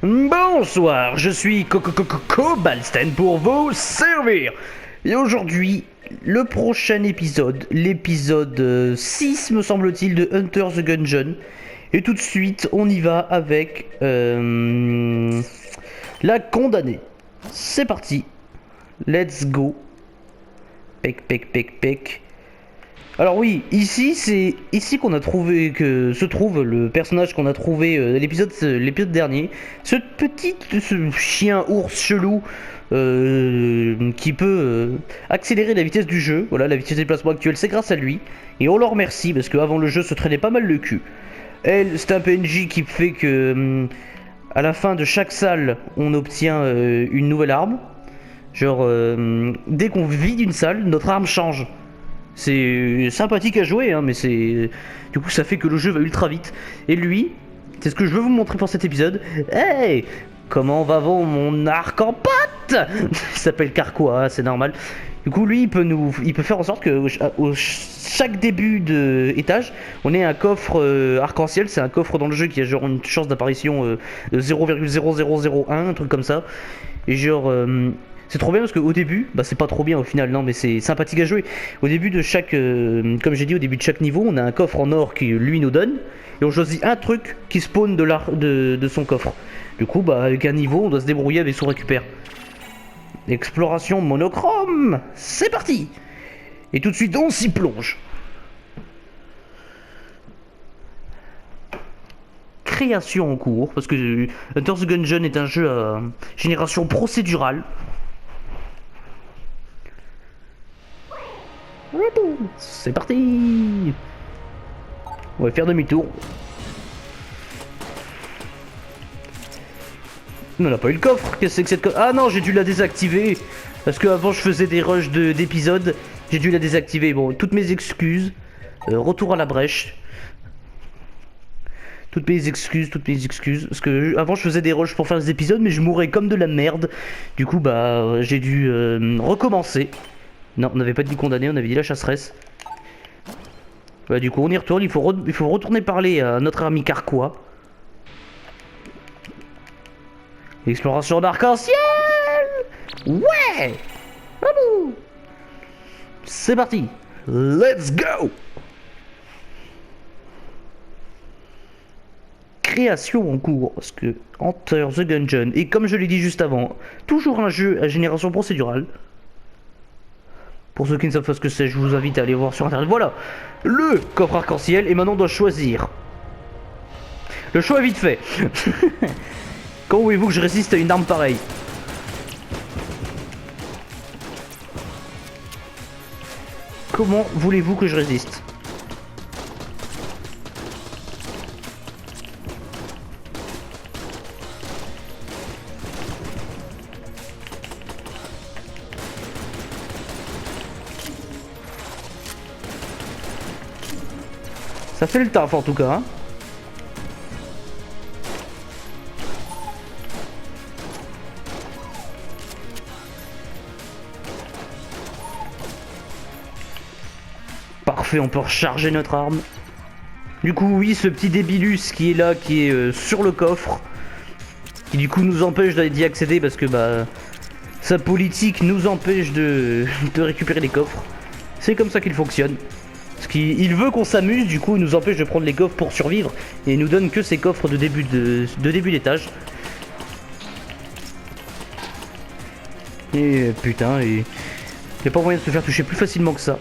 Bonsoir, je suis Cobalsten pour vous servir. Et aujourd'hui, le prochain épisode, l'épisode 6 me semble-t-il de Hunter the Gungeon. Et tout de suite, on y va avec la condamnée. C'est parti, let's go. Pec, pec, pec, pec. Alors oui, ici c'est ici qu'on a trouvé que se trouve le personnage qu'on a trouvé l'épisode dernier. Ce chien ours chelou qui peut accélérer la vitesse du jeu. Voilà, la vitesse de déplacement actuelle, c'est grâce à lui. Et on le remercie parce qu'avant le jeu se traînait pas mal le cul. Elle, c'est un PNJ qui fait que à la fin de chaque salle, on obtient une nouvelle arme. Genre dès qu'on vide une salle, notre arme change. C'est sympathique à jouer, hein, mais c'est... Du coup, ça fait que le jeu va ultra vite. Et lui, c'est ce que je veux vous montrer pour cet épisode. Hey, comment va mon arc en pâte? Il s'appelle Carquois, c'est normal. Du coup, lui, il peut faire en sorte que chaque début d'étage, on ait un coffre arc-en-ciel. C'est un coffre dans le jeu qui a genre une chance d'apparition de 0,0001, un truc comme ça. Et genre... c'est trop bien parce qu'au début, bah c'est pas trop bien au final, non mais c'est sympathique à jouer. Au début de chaque, comme j'ai dit, au début de chaque niveau, on a un coffre en or qui lui nous donne, et on choisit un truc qui spawn de son coffre. Du coup, bah avec un niveau, on doit se débrouiller avec son récupère. Exploration monochrome, c'est parti. Et tout de suite, on s'y plonge. Création en cours, parce que Hunter the Gungeon est un jeu à génération procédurale. C'est parti. On va faire demi-tour. On n'a pas eu le coffre. Qu'est-ce que c'est que cette coffre? Ah non, j'ai dû la désactiver. Parce qu'avant je faisais des rushs d'épisodes. J'ai dû la désactiver. Bon, toutes mes excuses. Retour à la brèche. Toutes mes excuses. Parce que avant je faisais des rushs pour faire des épisodes, mais je mourais comme de la merde. Du coup, bah, j'ai dû recommencer. Non, on n'avait pas dit condamné, on avait dit la chasseresse. Bah, du coup, on y retourne. Il faut retourner parler à notre ami Carquois. Exploration d'arc-en-ciel. Ouais. Bravo. C'est parti. Let's go. Création en cours. Parce que Hunter the Gungeon, et comme je l'ai dit juste avant, toujours un jeu à génération procédurale. Pour ceux qui ne savent pas ce que c'est, je vous invite à aller voir sur internet. Voilà, le coffre arc-en-ciel, et maintenant on doit choisir. Le choix est vite fait. Comment voulez-vous que je résiste à une arme pareille? Comment voulez-vous que je résiste? Ça fait le taf en tout cas, hein. Parfait, on peut recharger notre arme. Du coup, oui, ce petit débilus qui est là, qui est sur le coffre, qui du coup nous empêche d'y accéder parce que bah sa politique nous empêche de récupérer les coffres. C'est comme ça qu'il fonctionne. Parce qu'il veut qu'on s'amuse, du coup il nous empêche de prendre les coffres pour survivre et il nous donne que ces coffres de début d'étage. Et putain, il n'y a pas moyen de se faire toucher plus facilement que ça.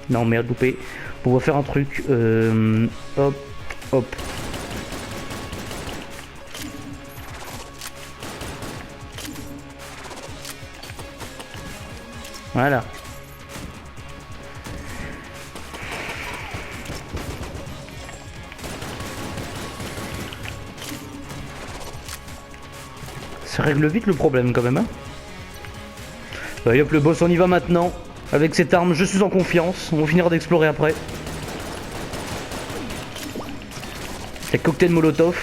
Non merde, loupé. On va faire un truc. Hop, hop. Voilà. Ça règle vite le problème quand même, hein. Allez hop le boss, on y va maintenant. Avec cette arme, je suis en confiance. On finira d'explorer après. Les cocktails Molotov.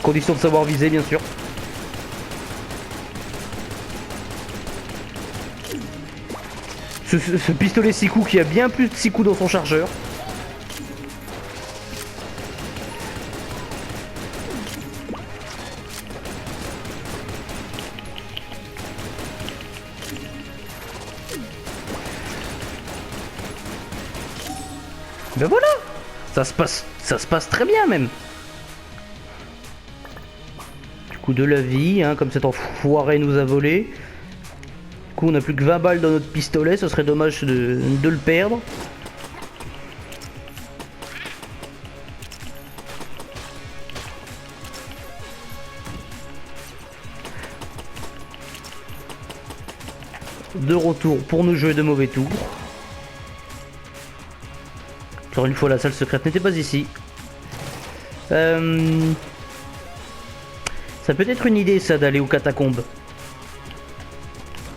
Condition de savoir viser, bien sûr. Ce pistolet 6 coups qui a bien plus de 6 coups dans son chargeur. Ben voilà, ça se passe très bien même. Du coup de la vie, hein, comme cet enfoiré nous a volé. Du coup on a plus que 20 balles dans notre pistolet, ce serait dommage de le perdre. De retour pour nous jouer de mauvais tours. Encore une fois, la salle secrète n'était pas ici. Ça peut être une idée, ça, d'aller aux catacombes.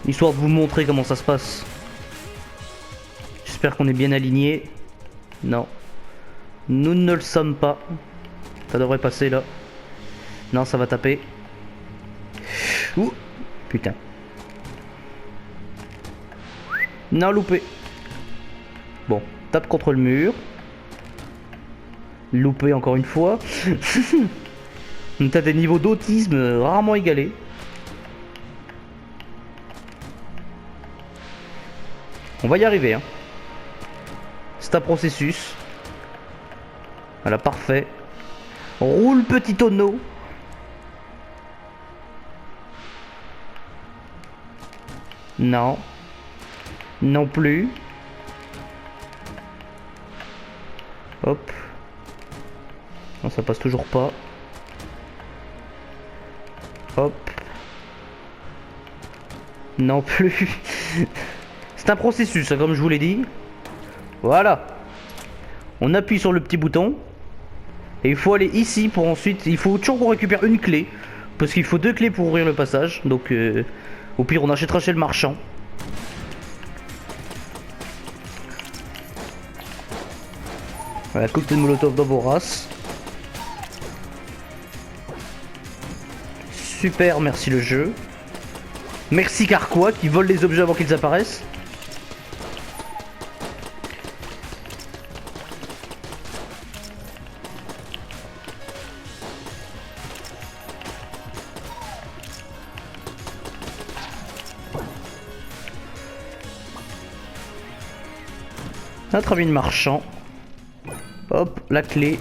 Histoire de vous montrer comment ça se passe. J'espère qu'on est bien alignés. Non. Nous ne le sommes pas. Ça devrait passer, là. Non, ça va taper. Ouh. Putain. Non, loupé. Bon, tape contre le mur. Loupé encore une fois. T'as des niveaux d'autisme rarement égalés. On va y arriver, hein. C'est un processus. Voilà, parfait. Roule, petit tonneau. Non. Non plus. Hop. Non, ça passe toujours pas. Hop. Non plus. C'est un processus, hein, comme je vous l'ai dit. Voilà. On appuie sur le petit bouton. Et il faut aller ici pour ensuite... Il faut toujours qu'on récupère une clé. Parce qu'il faut 2 clés pour ouvrir le passage. Donc au pire on achètera chez le marchand. Voilà, cocktail molotov dans vos races. Super, merci le jeu. Merci Carquois qui vole les objets avant qu'ils apparaissent. Notre ami le marchand. Hop, la clé.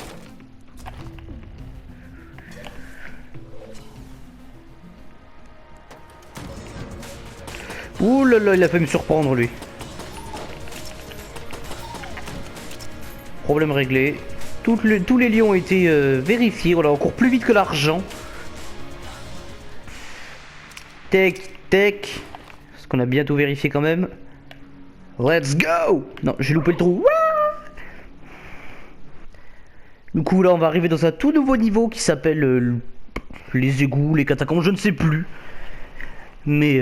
Ouh là là, il a fait me surprendre lui. Problème réglé. Tous les lions ont été vérifiés. Voilà, encore plus vite que l'argent. Tech, tech. Parce qu'on a bientôt vérifié quand même. Let's go! Non, j'ai loupé le trou. Du coup, là, on va arriver dans un tout nouveau niveau qui s'appelle les égouts, les catacombes, je ne sais plus. Mais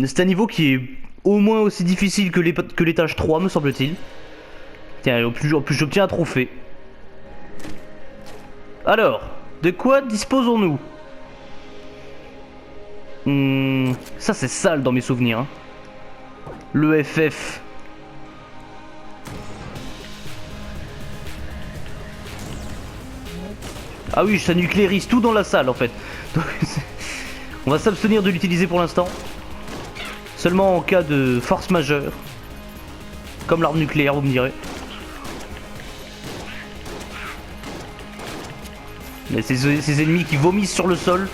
c'est un niveau qui est au moins aussi difficile que l'étage 3, me semble-t-il. Tiens, en plus j'obtiens un trophée. Alors, de quoi disposons-nous? Ça, c'est sale dans mes souvenirs. Hein. Le FF. Ah oui, ça nucléarise tout dans la salle en fait. Donc, on va s'abstenir de l'utiliser pour l'instant. Seulement en cas de force majeure. Comme l'arme nucléaire, vous me direz. Mais ces ennemis qui vomissent sur le sol.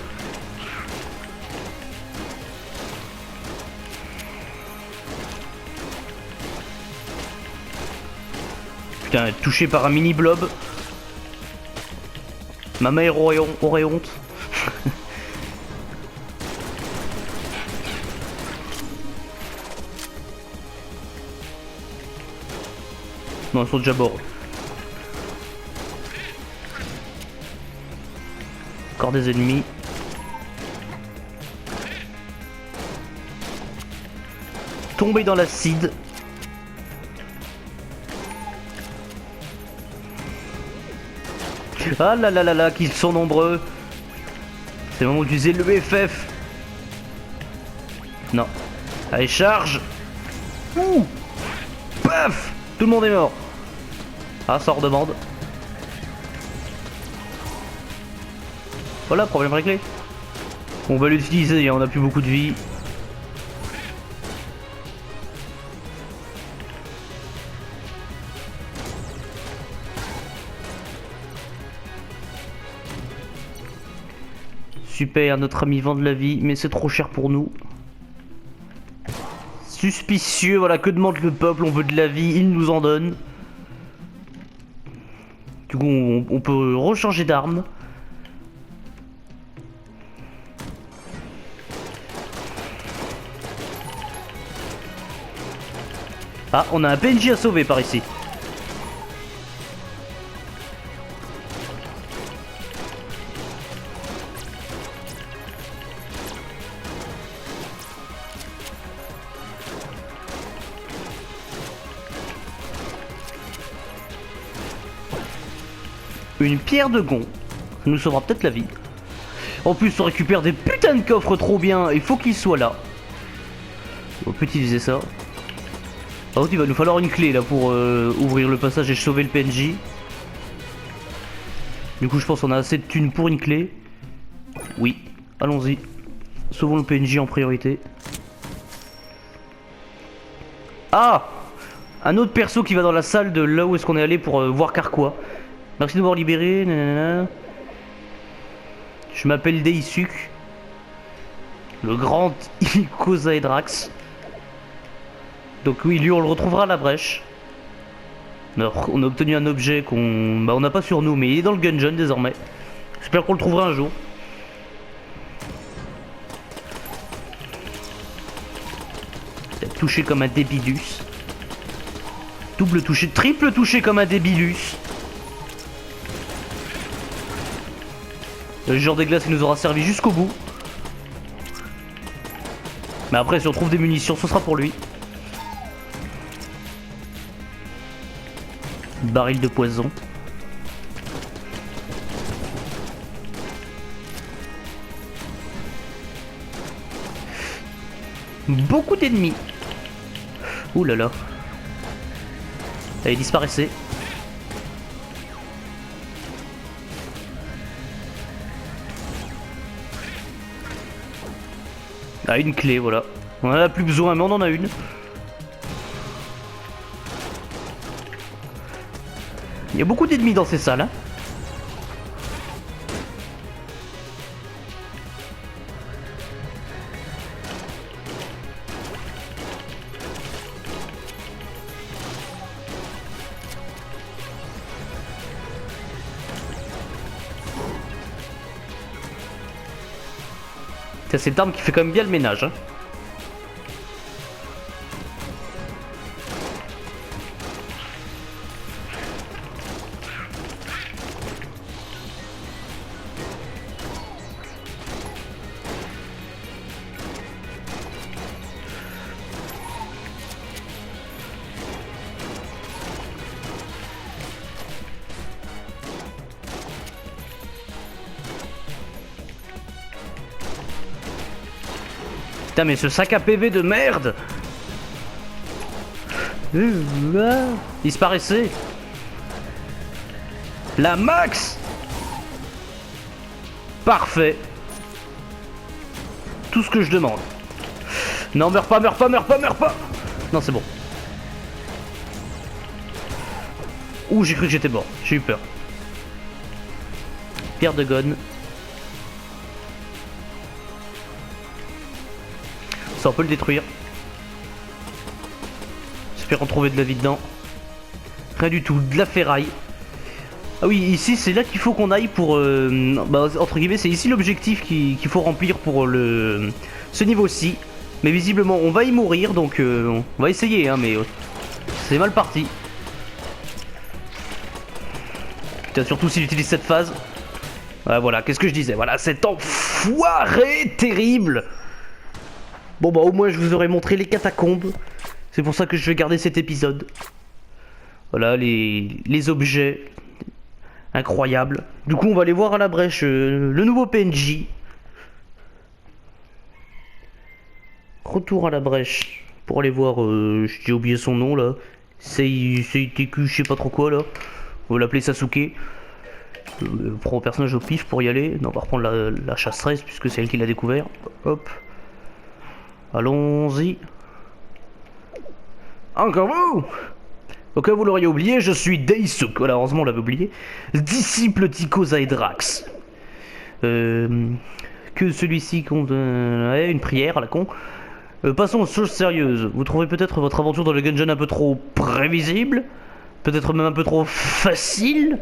Putain, être touché par un mini blob. Ma mère aurait honte. Non, ils sont déjà morts. Encore des ennemis. Tomber dans l'acide. Ah là là là là, qu'ils sont nombreux. C'est le moment d'utiliser le FF. Non. Allez, charge. Ouh. Paf. Tout le monde est mort. Ah, ça redemande. Voilà, problème réglé. On va l'utiliser, on a plus beaucoup de vie. Super, notre ami vend de la vie, mais c'est trop cher pour nous. Suspicieux, voilà, que demande le peuple? On veut de la vie, il nous en donne. Du coup, on peut rechanger d'armes. Ah, on a un PNJ à sauver par ici. Une pierre de gond. Ça nous sauvera peut-être la vie. En plus, on récupère des putains de coffres trop bien. Il faut qu'ils soient là. On peut utiliser ça. Par contre, il va nous falloir une clé là pour ouvrir le passage et sauver le PNJ. Du coup, je pense qu'on a assez de thunes pour une clé. Oui, allons-y. Sauvons le PNJ en priorité. Ah! Un autre perso qui va dans la salle de là où est-ce qu'on est allé pour voir Carquois. Merci de m'avoir libéré. Nanana. Je m'appelle Deisuke. Le grand Icosaedrax. Donc oui, lui on le retrouvera à la brèche. Alors, on a obtenu un objet qu'on... Bah on n'a pas sur nous, mais il est dans le Gungeon désormais. J'espère qu'on le trouvera un jour. Il a touché comme un débilus. Double touché, triple touché comme un débilus. Le genre des glaces qui nous aura servi jusqu'au bout. Mais après, si on trouve des munitions, ce sera pour lui. Baril de poison. Beaucoup d'ennemis. Ouh là là. Allez, disparaissez. Ah, une clé, voilà. On en a plus besoin, mais on en a une. Il y a beaucoup d'ennemis dans ces salles, hein. C'est cette arme qui fait quand même bien le ménage, hein. Putain, mais ce sac à PV de merde! Disparaissez! La max! Parfait! Tout ce que je demande. Non, meurs pas, meurs pas, meurs pas, meurs pas! Non, c'est bon. Ouh, j'ai cru que j'étais mort. J'ai eu peur. Pierre de Gonne. Ça, on peut le détruire. J'espère en trouver de la vie dedans. Rien du tout, de la ferraille. Ah oui, ici c'est là qu'il faut qu'on aille pour... bah, entre guillemets, c'est ici l'objectif qu'il faut remplir pour ce niveau-ci. Mais visiblement, on va y mourir, donc on va essayer, hein, mais c'est mal parti. Putain, surtout s'il utilise cette phase. Ouais, voilà, qu'est-ce que je disais? Voilà, cet enfoiré terrible. Bon bah au moins je vous aurais montré les catacombes. C'est pour ça que je vais garder cet épisode. Voilà les objets incroyables. Du coup on va aller voir à la brèche le nouveau PNJ. Retour à la brèche pour aller voir, j'ai oublié son nom là. CITQ, je sais pas trop quoi là. On va l'appeler Sasuke. On prend un personnage au pif pour y aller. Non, on va reprendre la chasseresse puisque c'est elle qui l'a découvert. Hop. Allons-y. Encore vous? Au cas où vous l'auriez oublié, je suis Deisuke. Voilà, heureusement on l'avait oublié. Disciple d'Icosaedrax. que celui-ci compte une prière à la con. Passons aux choses sérieuses. Vous trouvez peut-être votre aventure dans le Gungeon un peu trop prévisible? Peut-être même un peu trop facile?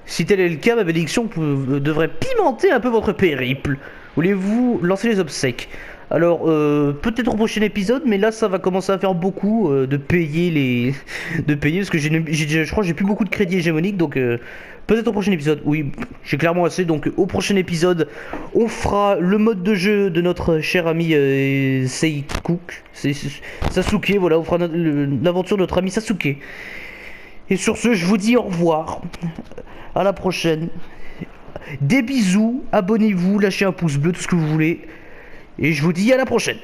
Si tel est le cas, ma bénédiction devrait pimenter un peu votre périple. Voulez-vous lancer les obsèques? Alors, peut-être au prochain épisode, mais là ça va commencer à faire beaucoup de payer les... de payer, parce que je crois que j'ai plus beaucoup de crédit hégémonique, donc peut-être au prochain épisode. Oui, j'ai clairement assez, donc au prochain épisode, on fera le mode de jeu de notre cher ami Sasuke, voilà, on fera l'aventure de notre ami Sasuke. Et sur ce, je vous dis au revoir. À la prochaine. Des bisous, abonnez-vous, lâchez un pouce bleu, tout ce que vous voulez. Et je vous dis à la prochaine.